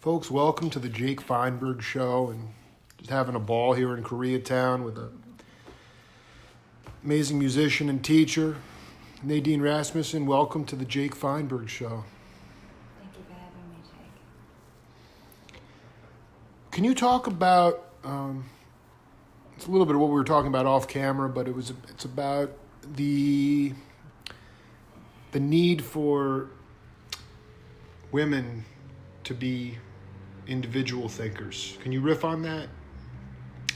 Folks, welcome to the Jake Feinberg Show, and just having a ball here in Koreatown with an amazing musician and teacher, Nadene Rasmussen. Welcome to the Jake Feinberg Show. Thank you for having me, Jake. Can you talk about, it's a little bit of what we were talking about off camera, but it's about the need for women to be individual thinkers. Can you riff on that?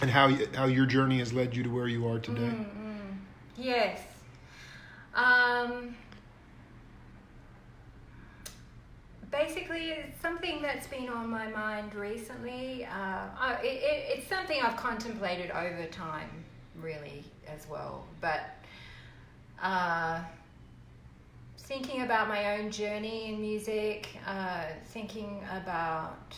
And how your journey has led you to where you are today? Yes. Basically, it's something that's been on my mind recently. It's something I've contemplated over time, really, as well. But thinking about my own journey in music, thinking about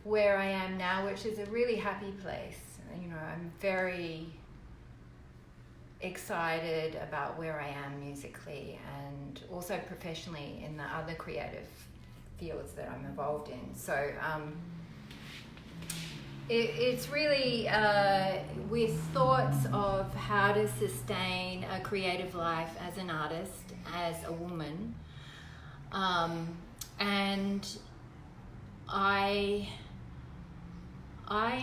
where I am now, which is a really happy place. You know, I'm very excited about where I am musically and also professionally in the other creative fields that I'm involved in. So it's really with thoughts of how to sustain a creative life as an artist, as a woman. And I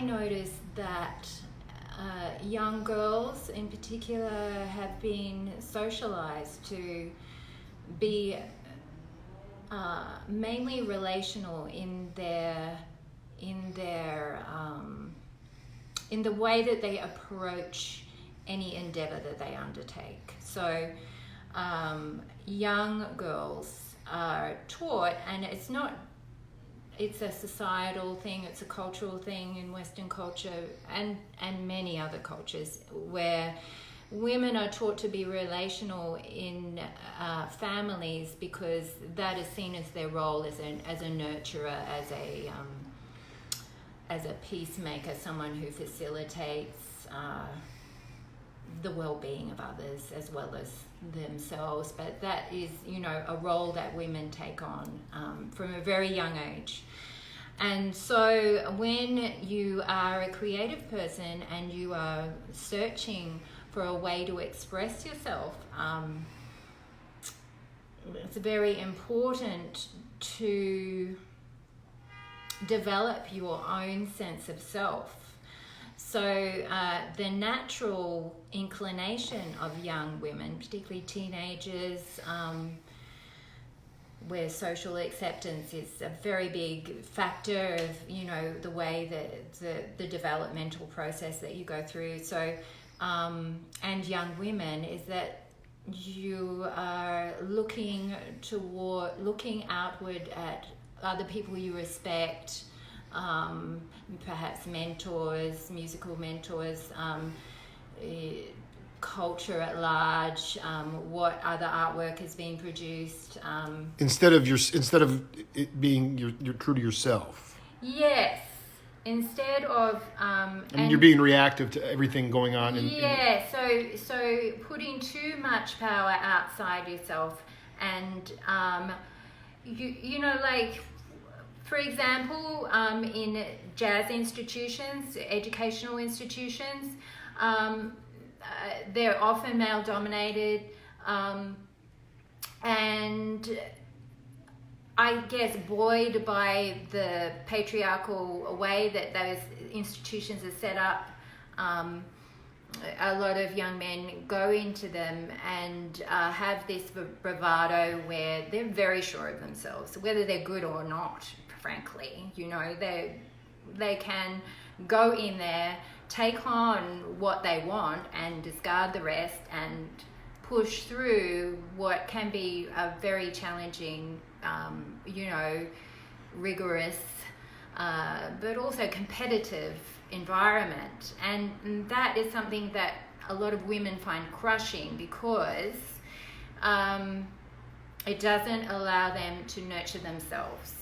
noticed that young girls in particular have been socialized to be mainly relational in the way that they approach any endeavor that they undertake. So young girls are taught, and it's a societal thing, it's a cultural thing in Western culture and many other cultures, where women are taught to be relational in families because that is seen as their role as a nurturer, as a peacemaker, someone who facilitates the well-being of others as well as themselves. But that is, a role that women take on from a very young age. And so when you are a creative person and you are searching for a way to express yourself, it's very important to develop your own sense of self. So the natural inclination of young women, particularly teenagers, where social acceptance is a very big factor of, the way that the developmental process that you go through. So, and young women, is that you are looking outward at other people you respect, perhaps mentors, musical mentors, culture at large, what other artwork has been produced. Instead of it being you're true to yourself. Yes. Instead of and you're being reactive to everything going on. So putting too much power outside yourself, and like, for example, in jazz institutions, educational institutions, they're often male dominated, and I guess buoyed by the patriarchal way that those institutions are set up, a lot of young men go into them and have this bravado where they're very sure of themselves, whether they're good or not, frankly. They can go in there, take on what they want and discard the rest, and push through what can be a very challenging, rigorous, but also competitive environment. And that is something that a lot of women find crushing, because it doesn't allow them to nurture themselves.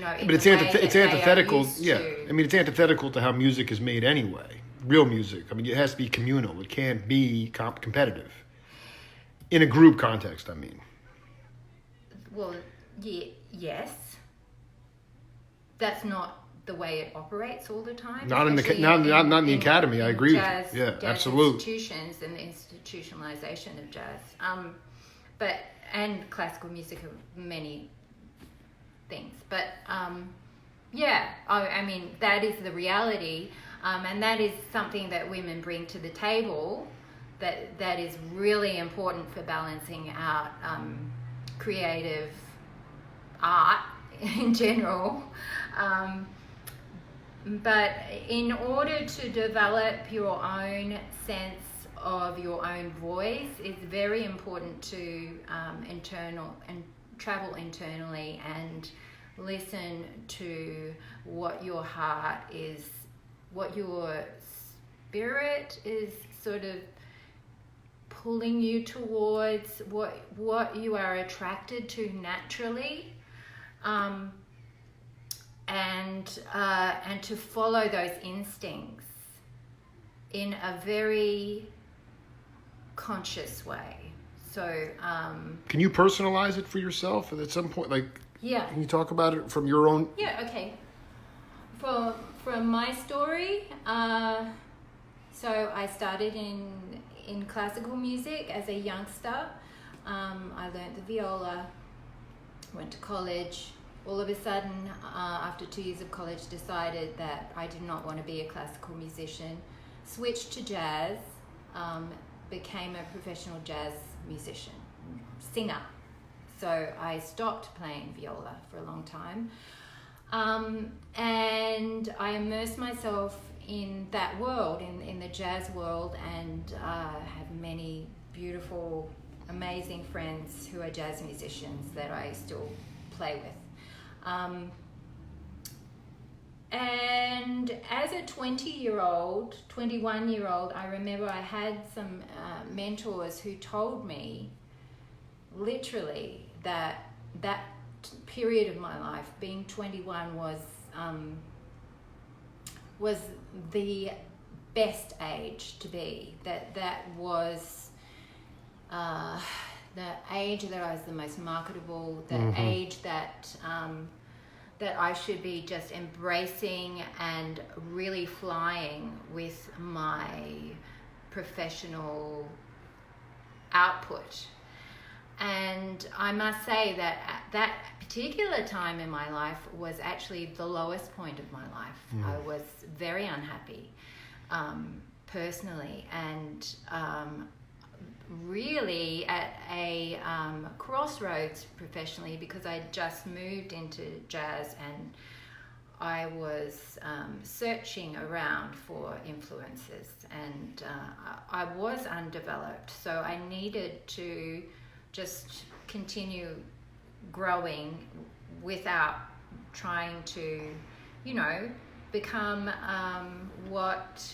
But it's antithetical. Yeah, it's antithetical to how music is made anyway. Real music. It has to be communal. It can't be competitive. In a group context, Well, yes. that's not the way it operates all the time. Not in the academy. I agree with you. Yeah, jazz absolutely. Institutions and the institutionalization of jazz, and classical music are many things. But I mean that is the reality, and that is something that women bring to the table. That is really important for balancing out creative art in general. But in order to develop your own sense of your own voice, it's very important to travel internally and listen to what your heart is, what your spirit is sort of pulling you towards, what you are attracted to naturally. And to follow those instincts in a very conscious way. So, can you personalize it for yourself at some point? Like, yeah. Can you talk about it from your own? Yeah. Okay. From my story, so I started in classical music as a youngster. I learned the viola. Went to college. All of a sudden, after 2 years of college, decided that I did not want to be a classical musician. Switched to jazz, became a professional jazz musician, singer. So I stopped playing viola for a long time. And I immersed myself in that world, in the jazz world, and have many beautiful, amazing friends who are jazz musicians that I still play with. And as a 21-year-old, I remember I had some mentors who told me literally that period of my life, being 21, was the best age to be. That was the age that I was the most marketable, the age that I should be just embracing and really flying with my professional output. And I must say that at that particular time in my life was actually the lowest point of my life. I was very unhappy personally, and really at a crossroads professionally, because I just moved into jazz and I was searching around for influences, and I was undeveloped, so I needed to just continue growing without trying to, become what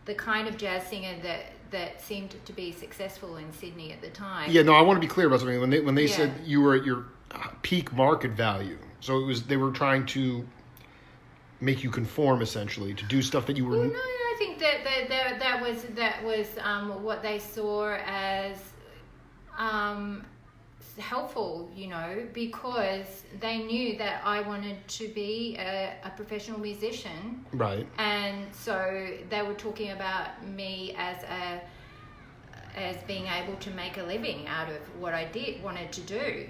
the kind of jazz singer that seemed to be successful in Sydney at the time. Yeah, no, I want to be clear about something. When they said you were at your peak market value, so they were trying to make you conform essentially to do stuff that you were. Well, no, I think that was what they saw as helpful, because they knew that I wanted to be a professional musician. Right. And so they were talking about me as being able to make a living out of what I wanted to do.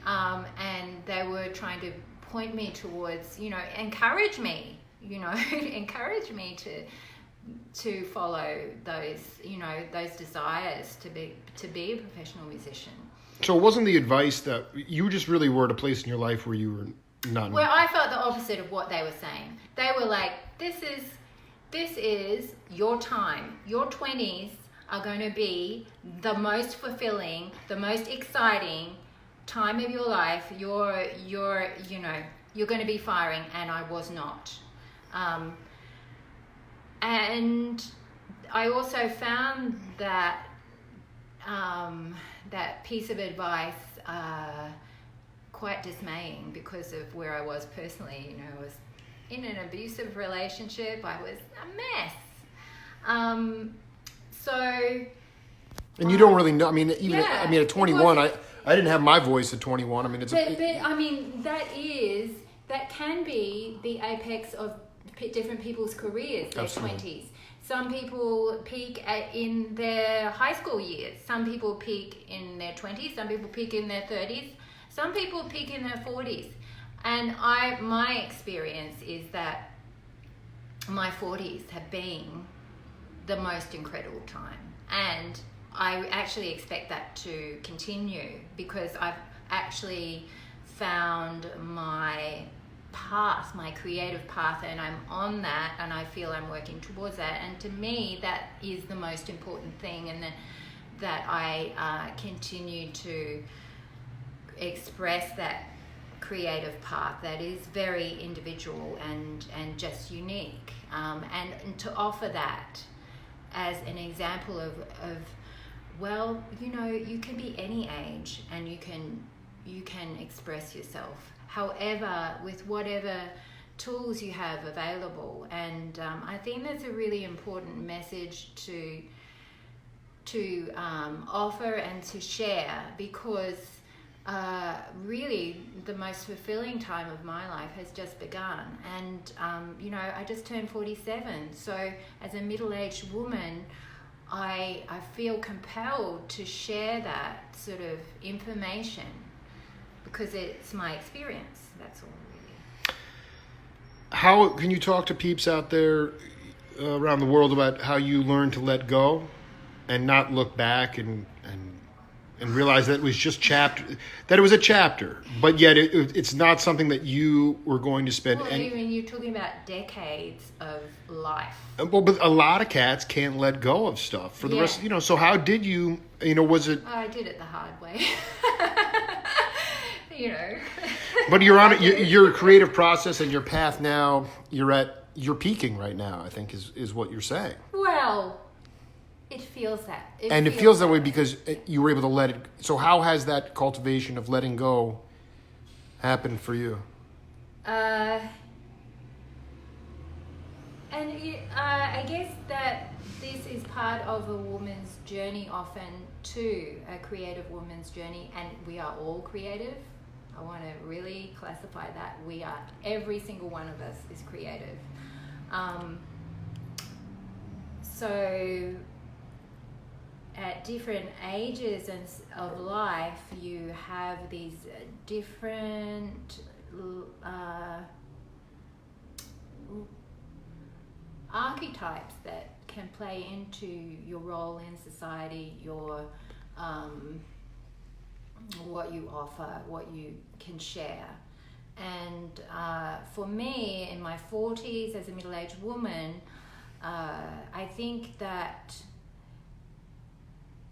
And they were trying to point me towards, encourage me, encourage me to follow those, those desires to be a professional musician. So it wasn't the advice that you just really were at a place in your life where you were not. Well, I felt the opposite of what they were saying. They were like, this is your time. Your 20s are going to be the most fulfilling, the most exciting time of your life. You're going to be firing, and I was not. And I also found that that piece of advice quite dismaying because of where I was personally. I was in an abusive relationship. I was a mess. And you don't really know. I mean, at 21, I didn't have my voice at 21. I mean, but I mean, that is that can be the apex of different people's careers, their Absolutely. 20s. Some people peak in their high school years. Some people peak in their 20s. Some people peak in their 30s. Some people peak in their 40s. And my experience is that my 40s have been the most incredible time. And I actually expect that to continue because I've actually found my path, my creative path, and I'm on that, and I feel I'm working towards that. And to me, that is the most important thing, and that I continue to express that creative path that is very individual and just unique, and to offer that as an example of well, you know, you can be any age and you can express yourself, however, with whatever tools you have available. And I think that's a really important message to offer and to share, because really the most fulfilling time of my life has just begun. And you know, I just turned 47, so as a middle-aged woman, I feel compelled to share that sort of information because it's my experience. That's all, really. How can you talk to peeps out there around the world about how you learn to let go and not look back and realize that it was just that it was a chapter, but yet it's not something that you were going to spend Well, I mean, you're talking about decades of life. Well, but a lot of cats can't let go of stuff for the rest, you know, so how did you, you know, was it... I did it the hard way. You know. But you're on your creative process and your path now, you're peaking right now, I think is what you're saying. Well, it feels that. It feels that way because you were able to let it. So how has that cultivation of letting go happened for you? I guess that this is part of a woman's journey, often too, a creative woman's journey, and we are all creative. I want to really classify that. Every single one of us is creative. So at different ages of life, you have these different archetypes that can play into your role in society, your what you offer, what you can share. And for me, in my 40s, as a middle-aged woman, I think that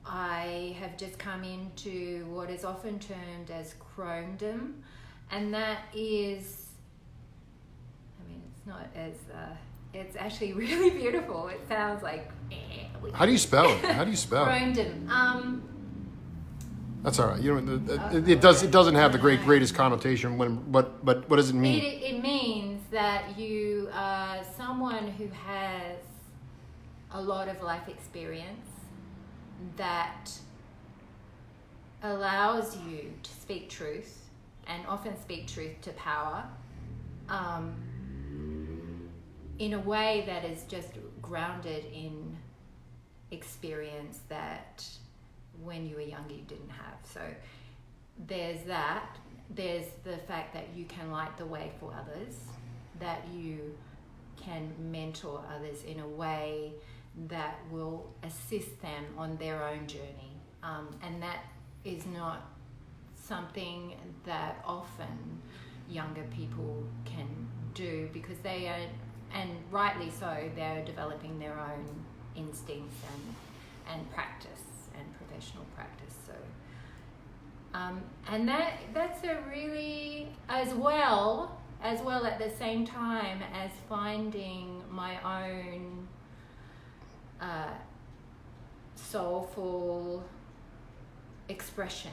I have just come into what is often termed as chromedom, and that is, I mean, it's not as, it's actually really beautiful. It sounds like... How do you spell it? Chromedom. That's all right. You know, it doesn't have the greatest connotation. But what does it mean? It means that you are someone who has a lot of life experience that allows you to speak truth, and often speak truth to power, in a way that is just grounded in experience that when you were younger you didn't have. So there's that. There's the fact that you can light the way for others, that you can mentor others in a way that will assist them on their own journey. And that is not something that often younger people can do, because they are, and rightly so, they're developing their own instincts and practice and professional practice. So and that's a really, as well at the same time as finding my own soulful expression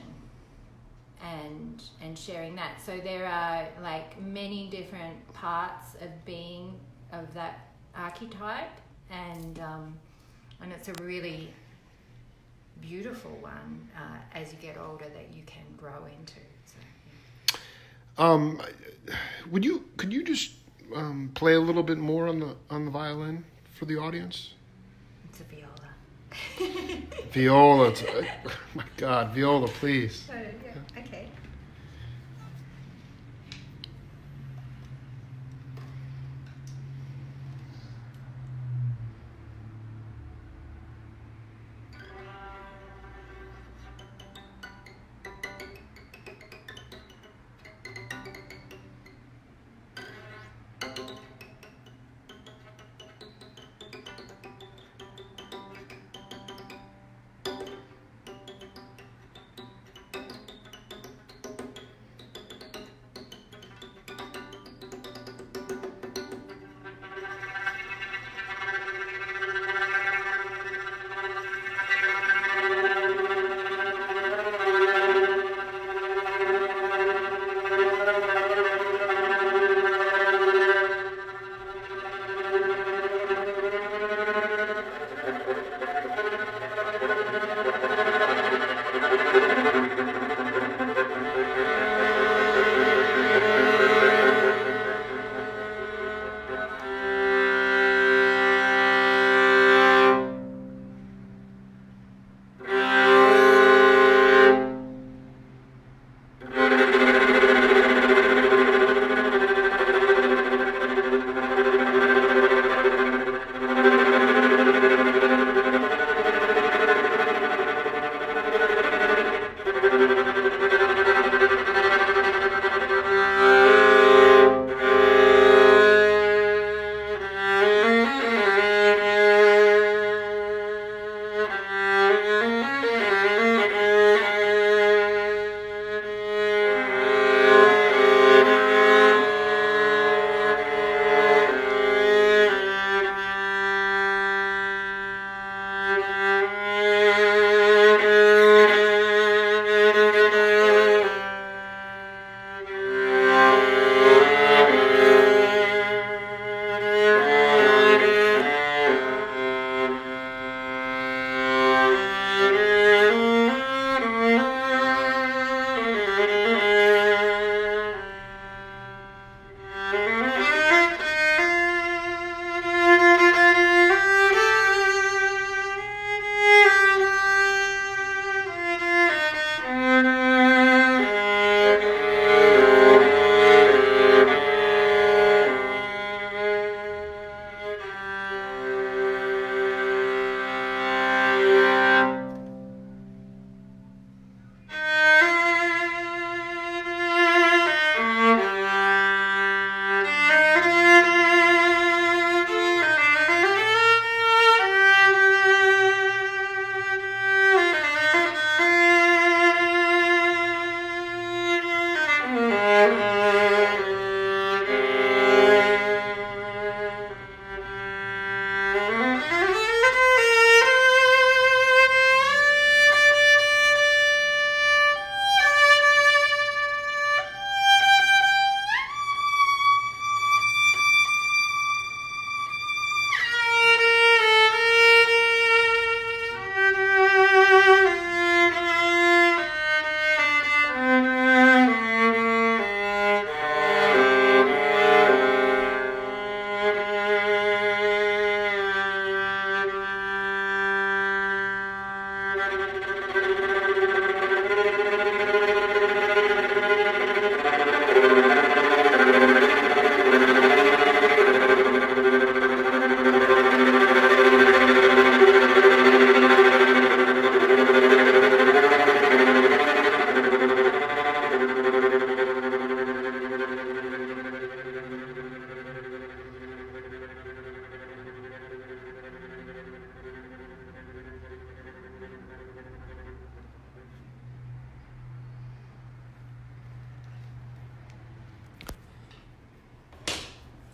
and sharing that. So there are like many different parts of being of that archetype, and it's a really beautiful one as you get older that you can grow into. So, Could you just play a little bit more on the violin for the audience? It's a viola. Viola, oh my God, Viola, please. Yeah, okay.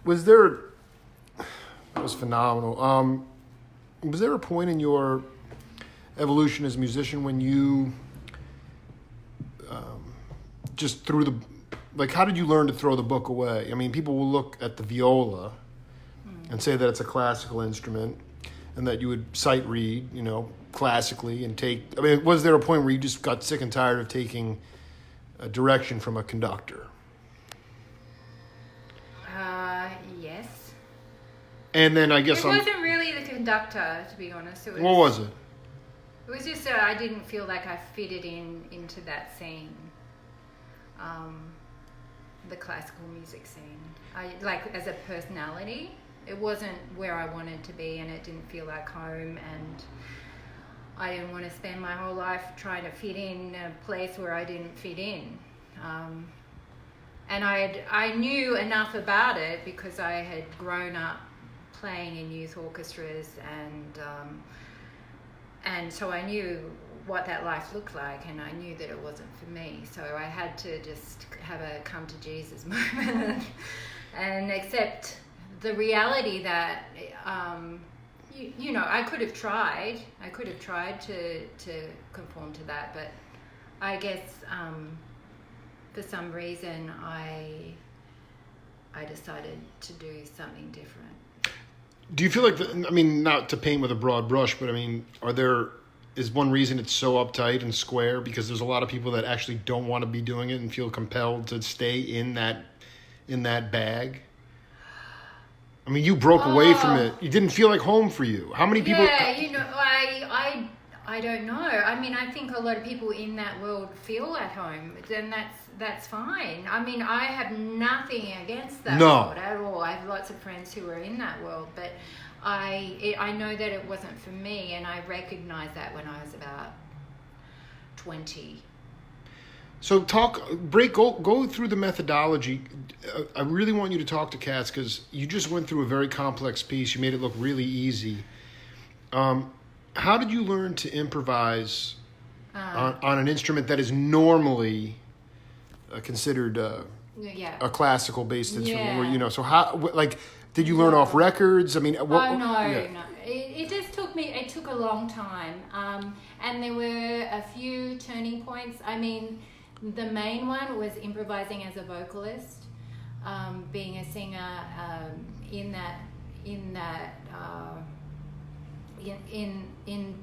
Was there? That was phenomenal. Was there a point in your evolution as a musician when you just threw the, like, how did you learn to throw the book away? I mean, people will look at the viola and say that it's a classical instrument and that you would sight read, you know, classically and take, I mean, was there a point where you just got sick and tired of taking a direction from a conductor? And then I guess it wasn't really the conductor, to be honest. What was it? It was just I didn't feel like I fitted into that scene, the classical music scene. Like as a personality, it wasn't where I wanted to be, and it didn't feel like home. And I didn't want to spend my whole life trying to fit in a place where I didn't fit in. And I knew enough about it because I had grown up playing in youth orchestras, and so I knew what that life looked like, and I knew that it wasn't for me. So I had to just have a come to Jesus moment and accept the reality that you know, I could have tried to conform to that, but I guess for some reason I decided to do something different. Do you feel like, I mean, not to paint with a broad brush, but I mean, is one reason it's so uptight and square because there's a lot of people that actually don't want to be doing it and feel compelled to stay in that bag? I mean, you broke away from it. It didn't feel like home for you. How many people? Yeah, you know, I don't know. I mean, I think a lot of people in that world feel at home, and that's fine. I mean, I have nothing against that world at all. I have lots of friends who are in that world, but I know that it wasn't for me, and I recognized that when I was about 20. So go through the methodology. I really want you to talk to cats because you just went through a very complex piece. You made it look really easy. How did you learn to improvise on an instrument that is normally considered a classical based instrument? Where, you know, so did you learn off records? I mean, no. It just took me. It took a long time, and there were a few turning points. I mean, the main one was improvising as a vocalist, being a singer in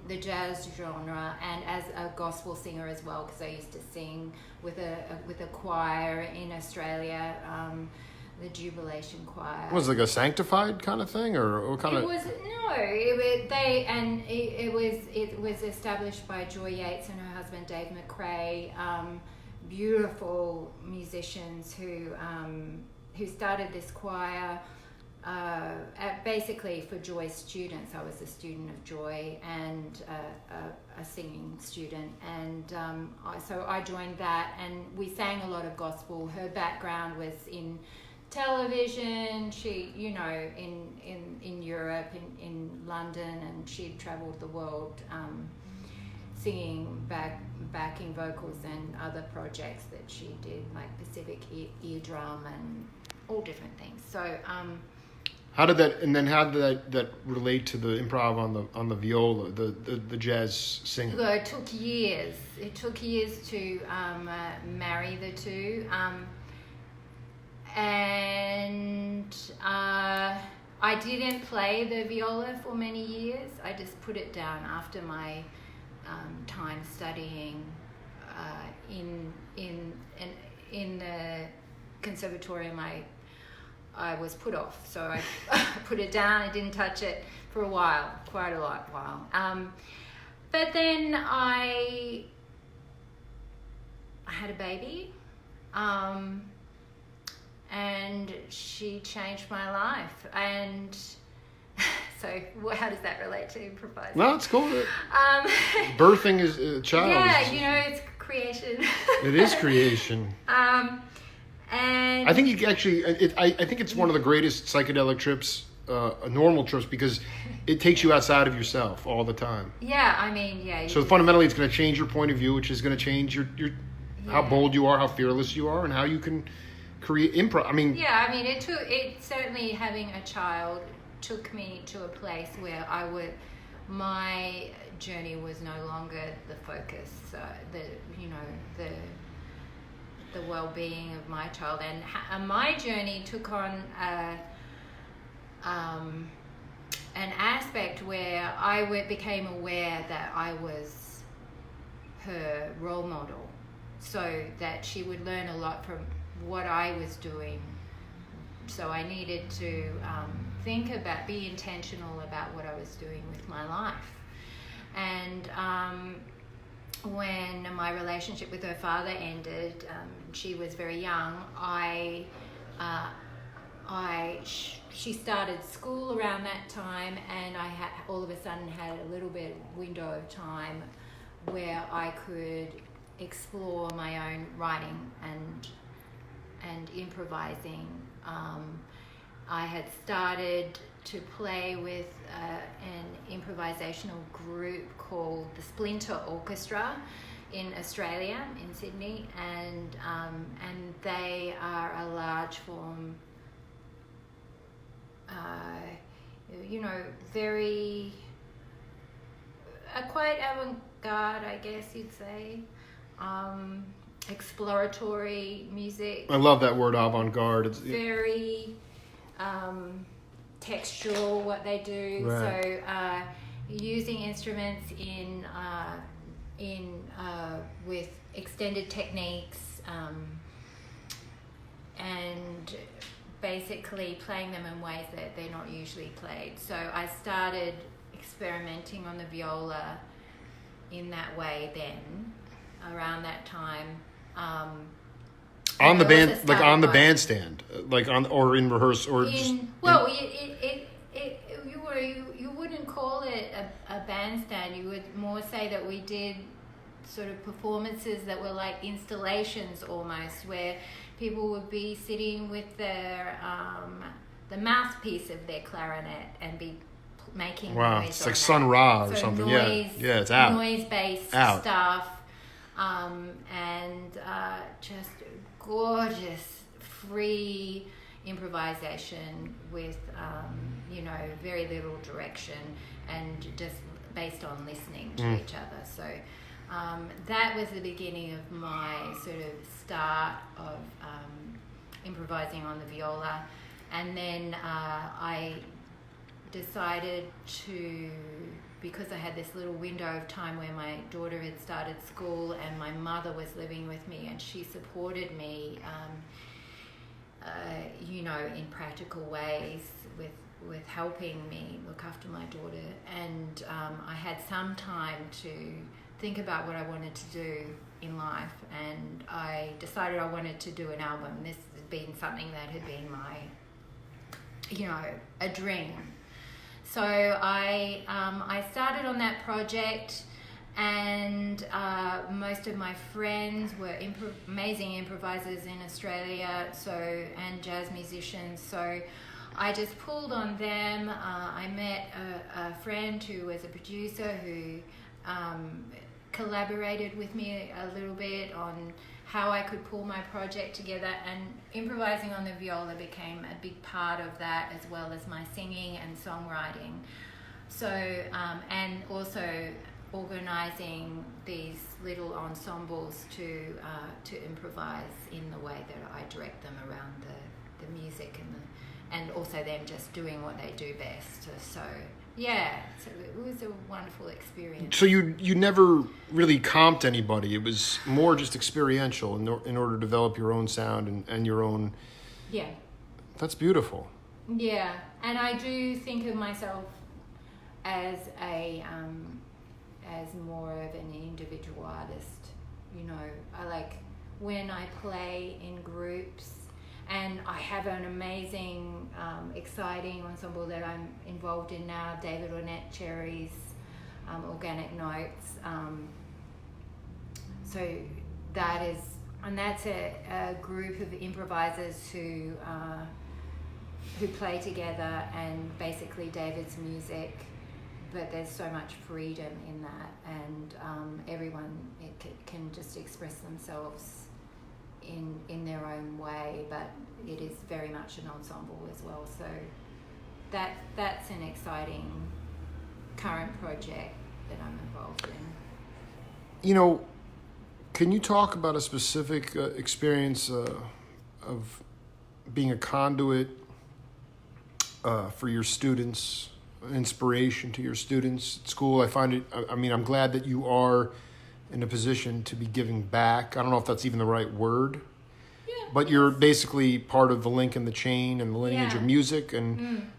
the jazz genre, and as a gospel singer as well, because I used to sing with a choir in Australia, the Jubilee Choir. Was it like a sanctified kind of thing, or what kind of? It was established by Joy Yates and her husband Dave McRae, beautiful musicians who started this choir. Basically for Joy students. I was a student of Joy and a singing student, and so I joined that, and we sang a lot of gospel. Her background was in television. She, you know, in Europe, in London, and she'd traveled the world singing backing vocals and other projects that she did, like Pacific Eardrum and all different things. So how did that relate to the improv on the viola, the jazz singing? So it took years. It took years to marry the two, and I didn't play the viola for many years. I just put it down after my time studying in the conservatorium. I was put off, so I put it down. I didn't touch it for a while, quite a while. But then I had a baby, and she changed my life. And so, how does that relate to improvising? No, it's cool. Birthing is a child. Yeah, you know, it's creation. It is creation. And I think you actually, I think it's one of the greatest psychedelic trips, normal trips, because it takes you outside of yourself all the time. Yeah, I mean, yeah. So fundamentally, it's going to change your point of view, which is going to change your how bold you are, how fearless you are, and how you can create improv. I mean, yeah, I mean, it certainly, having a child took me to a place where my journey was no longer the focus. The well-being of my child, and my journey took on an aspect where I became aware that I was her role model, so that she would learn a lot from what I was doing. So I needed to be intentional about what I was doing with my life. And when my relationship with her father ended, she was very young. She started school around that time, and I all of a sudden had a little bit window of time where I could explore my own writing and improvising. I had started to play with an improvisational group called the Splinter Orchestra in Australia, in Sydney, and they are a large form, very quite avant-garde, I guess you'd say, exploratory music. I love that word, avant-garde. It's very textural what they do. Right. So using instruments in with extended techniques, and basically playing them in ways that they're not usually played. So I started experimenting on the viola in that way then, around that time. On the bandstand, like on or in rehearsal, or you wouldn't call it a bandstand. You would more say that we did sort of performances that were like installations almost, where people would be sitting with their the mouthpiece of their clarinet and be making noise. It's like Sun Ra or something. Noise, yeah, it's out. Noise-based stuff, and just gorgeous, free improvisation with very little direction and just based on listening to each other. So that was the beginning of my sort of start of improvising on the viola. And then I decided to, because I had this little window of time where my daughter had started school and my mother was living with me, and she supported me, in practical ways with helping me look after my daughter. And I had some time to think about what I wanted to do in life, and I decided I wanted to do an album. This had been something that had been my, a dream. So I started on that project, and most of my friends were amazing improvisers in Australia, and jazz musicians. So I just pulled on them. I met a friend who was a producer who collaborated with me a little bit on how I could pull my project together, and improvising on the viola became a big part of that, as well as my singing and songwriting. So and also organising these little ensembles to improvise in the way that I direct them around the music and also them just doing what they do best. So it was a wonderful experience. So you never really comped anybody. It was more just experiential in order to develop your own sound and your own... Yeah. That's beautiful. Yeah, and I do think of myself as as more of an individual artist. I like when I play in groups. And I have an amazing, exciting ensemble that I'm involved in now, David Ornette Cherry's Organic Notes. So that's a group of improvisers who play together, and basically David's music, but there's so much freedom in that, and everyone can just express themselves in their own way, but it is very much an ensemble as well. So that's an exciting current project that I'm involved in. Can you talk about a specific experience of being a conduit for your students, inspiration to your students at school? I'm glad that you are in a position to be giving back. I don't know if that's even the right word, but you're basically part of the link in the chain and the lineage of music. And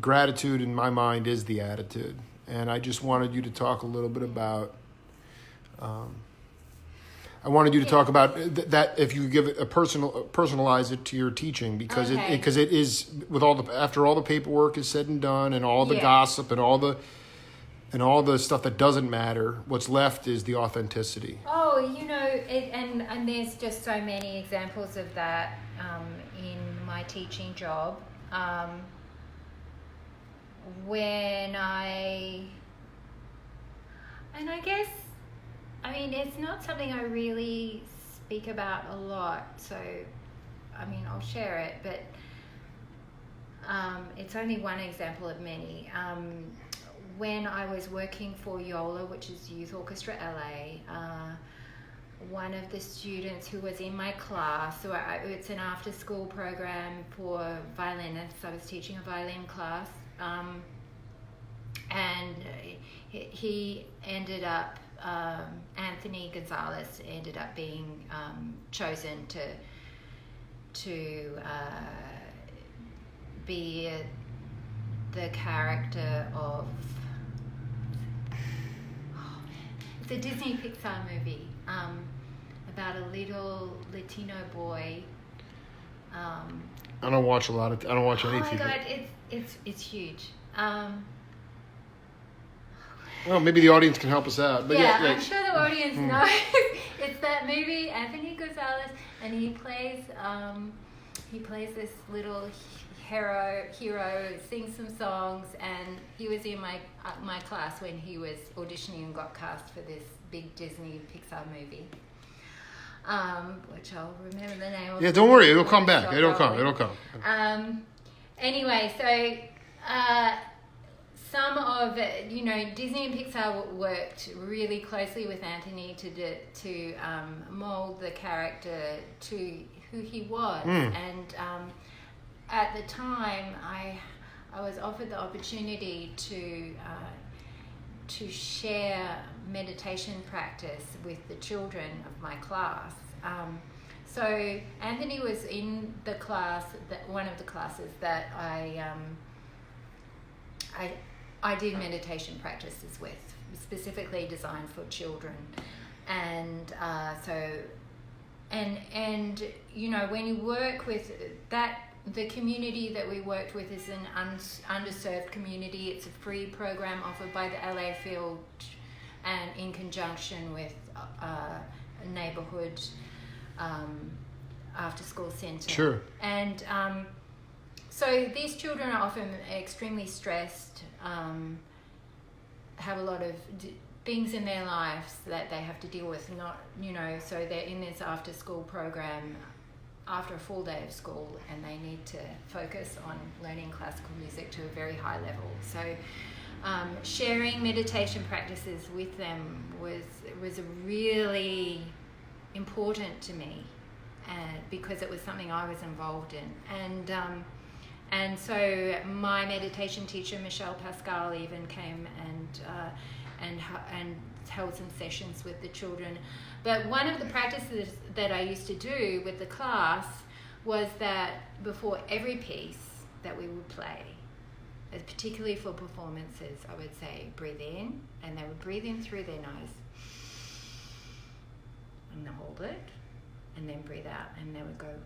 Gratitude, in my mind, is the attitude. And I just wanted you to talk a little bit about. I wanted you to talk about that. If you give it personalize it to your teaching, because it is with after all the paperwork is said and done, and all the gossip and all the stuff that doesn't matter. What's left is the authenticity. Oh, and there's just so many examples of that in my teaching job. It's not something I really speak about a lot, so, I'll share it, but it's only one example of many. When I was working for Viola, which is Youth Orchestra LA, one of the students who was in my class, so it's an after-school program for violinists. I was teaching a violin class, and he ended up, Anthony Gonzalez ended up being chosen to be the character of the Disney Pixar movie about a little Latino boy. I don't watch any TV. Oh my God, it's huge. Well, maybe the audience can help us out. But I'm sure the audience knows. It's that movie, Anthony Gonzalez, and he plays this little hero, sings some songs, and he was in my class when he was auditioning and got cast for this big Disney Pixar movie, which I'll remember the name of. Yeah, don't worry, it'll come back. It'll come. Anyway, so some of Disney and Pixar worked really closely with Anthony to mold the character to who he was, and at the time I was offered the opportunity to share meditation practice with the children of my class. So Anthony was in the class, one of the classes that I did meditation practices with, specifically designed for children, and when you work with that, the community that we worked with is an underserved community. It's a free program offered by the LA Field, and in conjunction with a neighborhood after-school center. Sure. And so these children are often extremely stressed, have a lot of things in their lives that they have to deal with. So they're in this after-school program after a full day of school, and they need to focus on learning classical music to a very high level. So sharing meditation practices with them was really important to me, because it was something I was involved in. And so my meditation teacher, Michelle Pascal, even came and held some sessions with the children. But one of the practices that I used to do with the class was that before every piece that we would play, particularly for performances, I would say, breathe in, and they would breathe in through their nose, and hold it, and then breathe out, and they would go,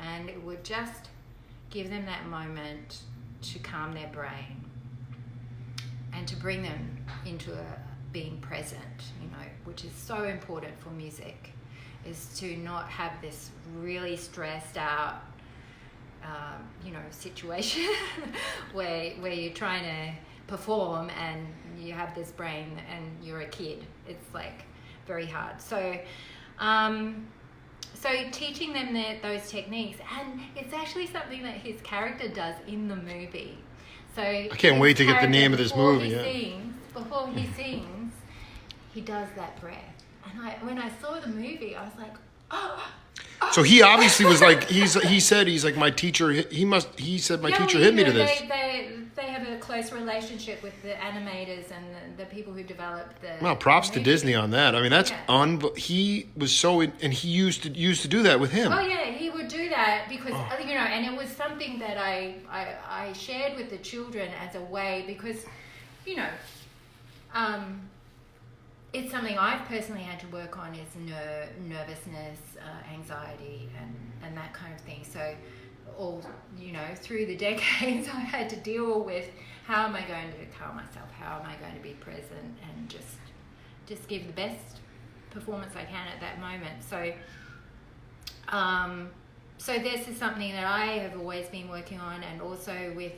and it would just give them that moment to calm their brain and to bring them into being present, which is so important for music, is to not have this really stressed out situation where you're trying to perform and you have this brain and you're a kid. It's like very hard. So teaching them those techniques, and it's actually something that his character does in the movie. So I can't wait to get the name of this movie. Before he sings, he does that breath. And when I saw the movie, I was like, oh. So he obviously was like, he said my teacher. He said my teacher hit me to this. They have a close relationship with the animators and the people who developed the. Well, props movie. to Disney on that. I mean, that's he was so, and he used to do that with him. Oh yeah, he would do that because and it was something that I shared with the children as a way because it's something I've personally had to work on is nervousness, anxiety, and that kind of thing. So all through the decades I had to deal with how am I going to calm myself, how am I going to be present and just give the best performance I can at that moment. So this is something that I have always been working on, and also with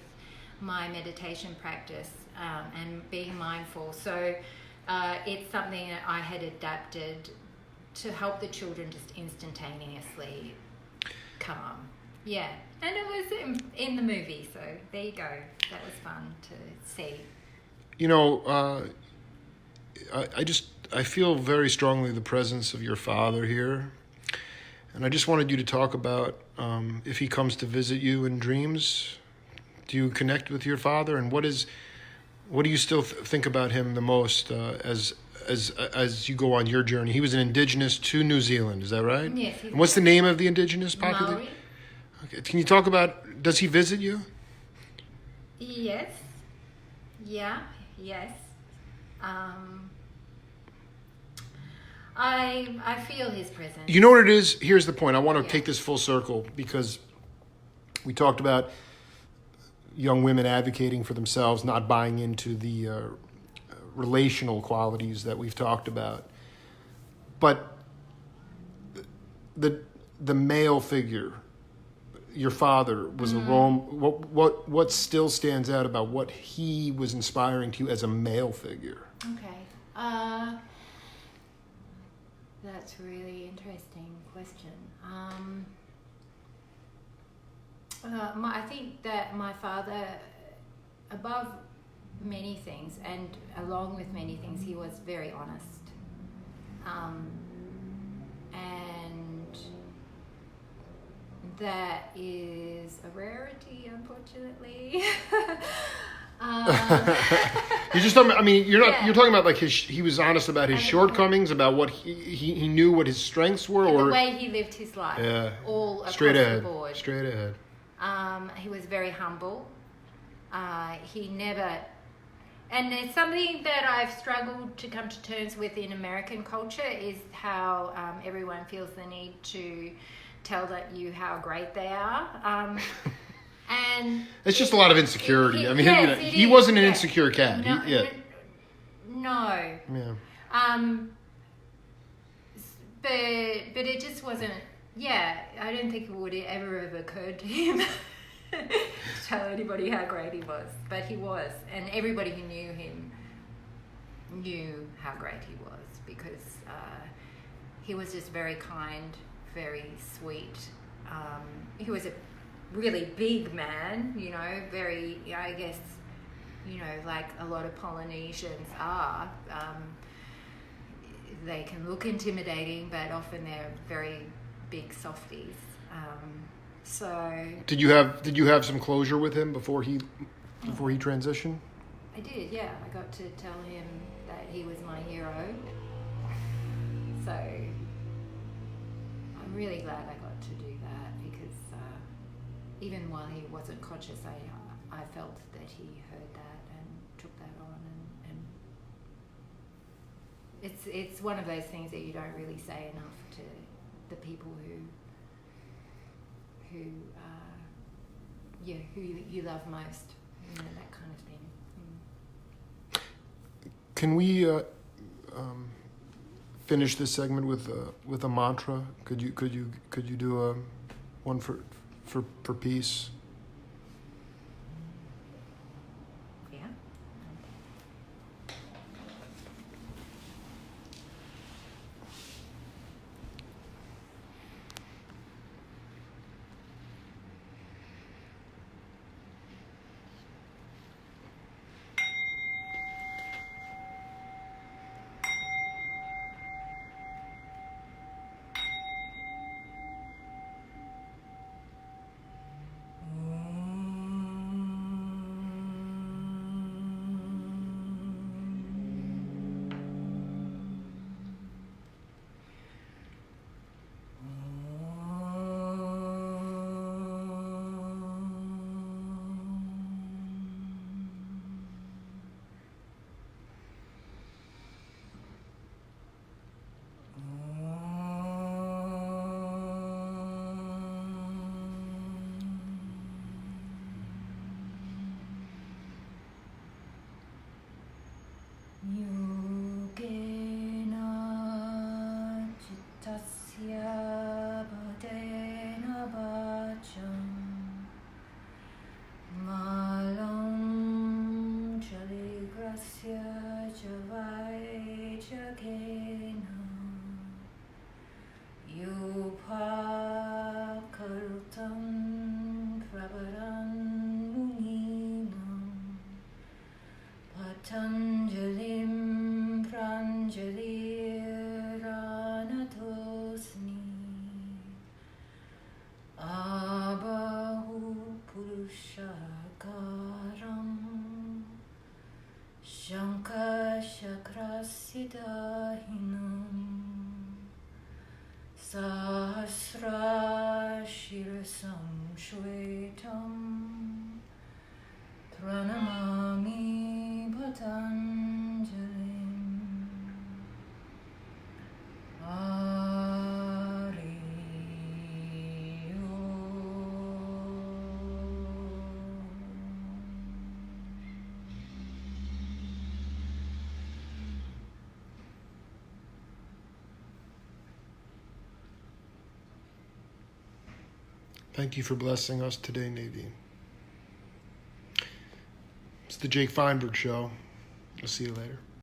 my meditation practice and being mindful. So it's something that I had adapted to help the children just instantaneously calm. Yeah, and it was in the movie, so there you go. That was fun to see. I feel very strongly the presence of your father here. And I just wanted you to talk about if he comes to visit you in dreams, do you connect with your father? And what do you still think about him the most as you go on your journey? He was an indigenous to New Zealand, is that right? Yes. And what's the name of the indigenous population? Maori. Okay. Can you talk about, does he visit you? Yes. Yeah. Yes. I feel his presence. You know what it is? Here's the point. I want to take this full circle because we talked about young women advocating for themselves, not buying into the relational qualities that we've talked about. But the male figure, your father, was a role. What still stands out about what he was inspiring to you as a male figure? Okay. That's a really interesting question. I think that my father, above many things and along with many things, he was very honest. And that is a rarity, unfortunately. You're just talking about, you're talking about like he was honest about his shortcomings, about what he knew what his strengths were, and or the way he lived his life, all across straight the ahead, board. straight ahead. He was very humble. He never, and it's something that I've struggled to come to terms with in American culture is how everyone feels the need to tell you how great they are. And it's just a lot of insecurity. He is, wasn't an insecure cat. No. Yeah. But it just wasn't. Yeah, I don't think it would ever have occurred to him to tell anybody how great he was. But he was, and everybody who knew him knew how great he was because he was just very kind, very sweet. He was a really big man, very, I guess, like a lot of Polynesians are. They can look intimidating, but often they're very big softies. So did you have some closure with him before he transitioned? I did, yeah. I got to tell him that he was my hero. So I'm really glad I got to do that because even while he wasn't conscious, I felt that he heard that and took that on, and it's one of those things that you don't really say enough to the people who you love most, that kind of thing. Can we finish this segment with a mantra? Could you do one for peace? Yeah. Patanjalim Pranjaliranatosmi Abahu Purushakaram Shankashakrasidahinam Sahasra Shirasam Shwetam Pranamami Patanjalim Hari Thank you for blessing us today, Nadene. It's the Jake Feinberg Show. I'll see you later.